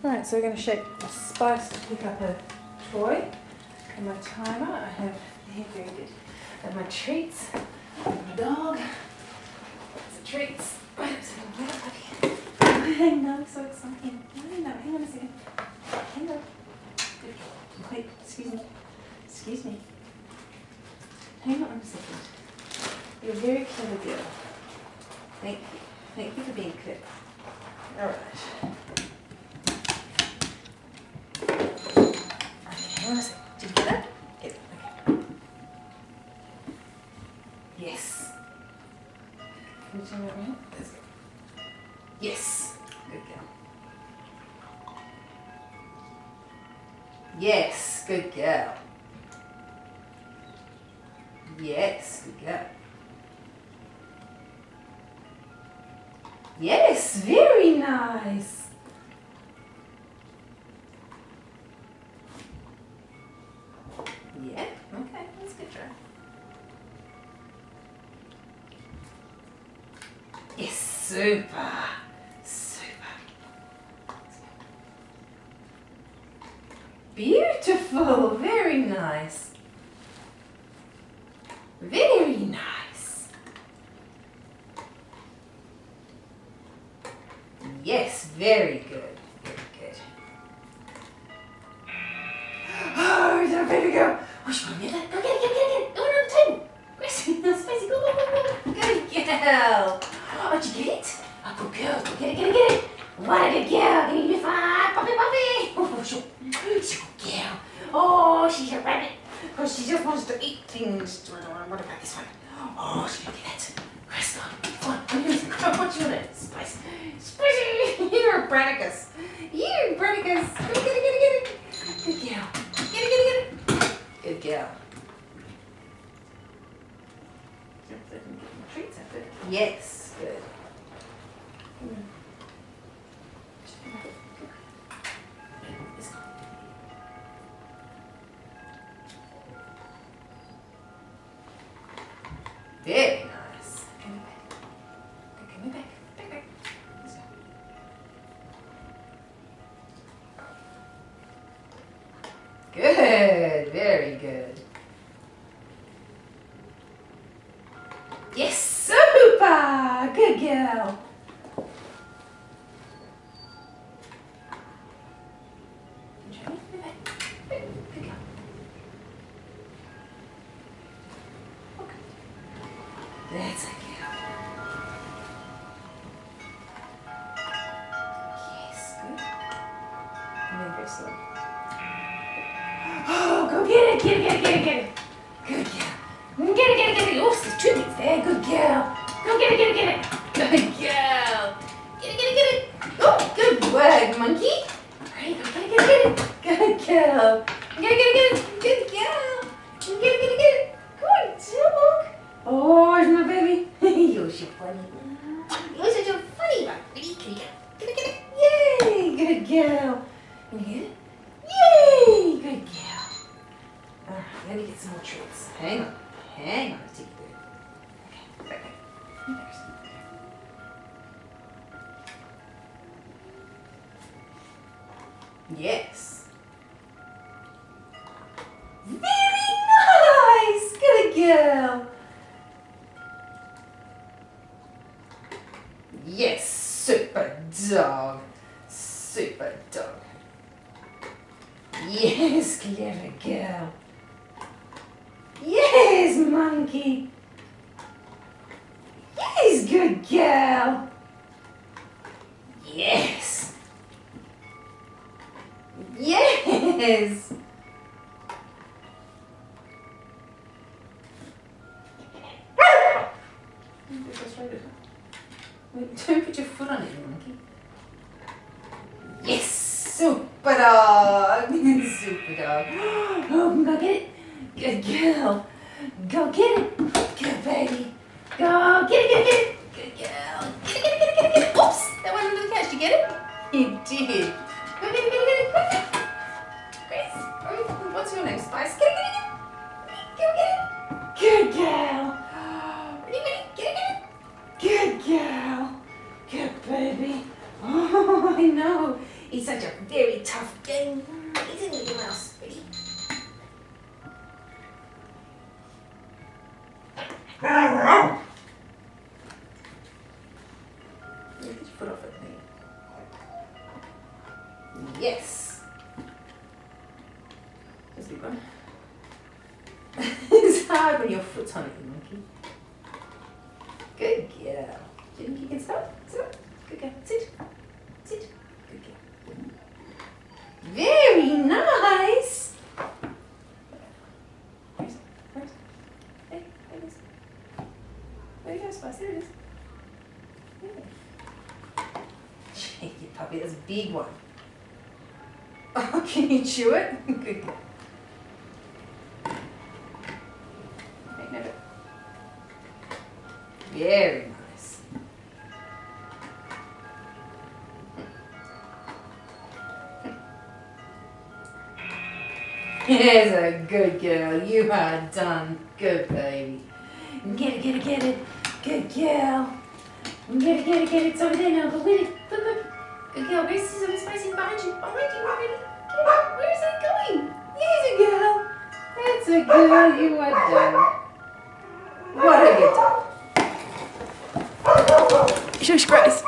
Alright, so we're going to shake Spice to pick up a toy. And my timer, I have, here, very good. I have my treats, and my dog. Lots of treats. Wait a second, wait up, puppy. I know, so exciting. No, hang on a second. Hang on. Wait, excuse me. Excuse me. Hang on a second. You're a very clever girl. Thank you. Thank you for being clever. Alright. Hang on a second. Did you get that? Get it. Okay. Yes. Can you turn that around? That's good. Yes. Good girl. Yes. Good girl. Yes. Good girl. Yes. Very nice. Yeah, okay, that's a good try. Yes, super, super. Beautiful, very nice. Very nice. Yes, very good. Very good. Oh, is that a baby girl? Oh, she's gonna get that. Go get it. Go on the table. Gracie, no, Spacey, go. Good girl. Oh, did you get it? Oh, good girl. Go get it. What a good girl. Give me 5. Puppy. Oh, she's a good girl. Oh, she's a rabbit. Oh, she just wants to eat things. What about this one? Oh, she's gonna get it. Grace, come on. What do you want? Spice. Spacey, you're a Branicus. You're a Branicus. Go get it. Good girl. Get it. Good girl. Treats after. Yes, good. Very nice. Give me back. Back. Let's go. Good, very good. Yes, super! Good girl. Good girl. Okay. That's a girl. Yes, good. And then very slow. Oh, go get it. Good girl. Get it. Oh, there's 2 bits there. Good girl. Go get it. Good girl. Get it. Oh, good work, monkey. All right, go get it. Good girl. Get it. Good girl. Get it. Good dog. Oh, isn't that baby? You're so funny. You're such a funny one. Get it. Yay, good girl. Can you get it? Yay, good girl. All right, let me get some more treats. Hang on. Let's take it. Okay, back. Yes. Very nice. Good girl. Yes, super dog. Yes, clever girl. Yes, monkey. Yes, good girl. Yes. Wait, don't put your foot on it, monkey. Yes, super dog. Super dog. Oh, go get it. Good girl. Go get it. Good baby. Go get it. Good girl. Get it. Oops, that went under the couch. Did you get it? You did. Go get it. Grace, what's your name? Spice? Get it. Go get it. Good girl. Ready? Get it. Good girl. Good baby. Oh, I know. It's such a very tough game. Isn't it, mouse? Ready? Get your foot off it, mate. Yes. That's a big one. It's hard when your foot's on it, you monkey. Good girl. Didn't you can stop? Sit. Good girl. Sit. Sit. Good girl. Very nice. Where's? Hey, there it is. There you go, Spice. There it is. Cheeky puppy, that's a big one. Oh, can you chew it? Good girl. Hey, no. Very nice. Here's a good girl. You are done. Good baby. Get it. Good girl. Get it. It's over there now. Go with it. Look. Good girl. Where's some spicy behind you? Already. Get it. Where's it going? Here's a girl. That's a girl. You are done. What have you done? Shush, Grace.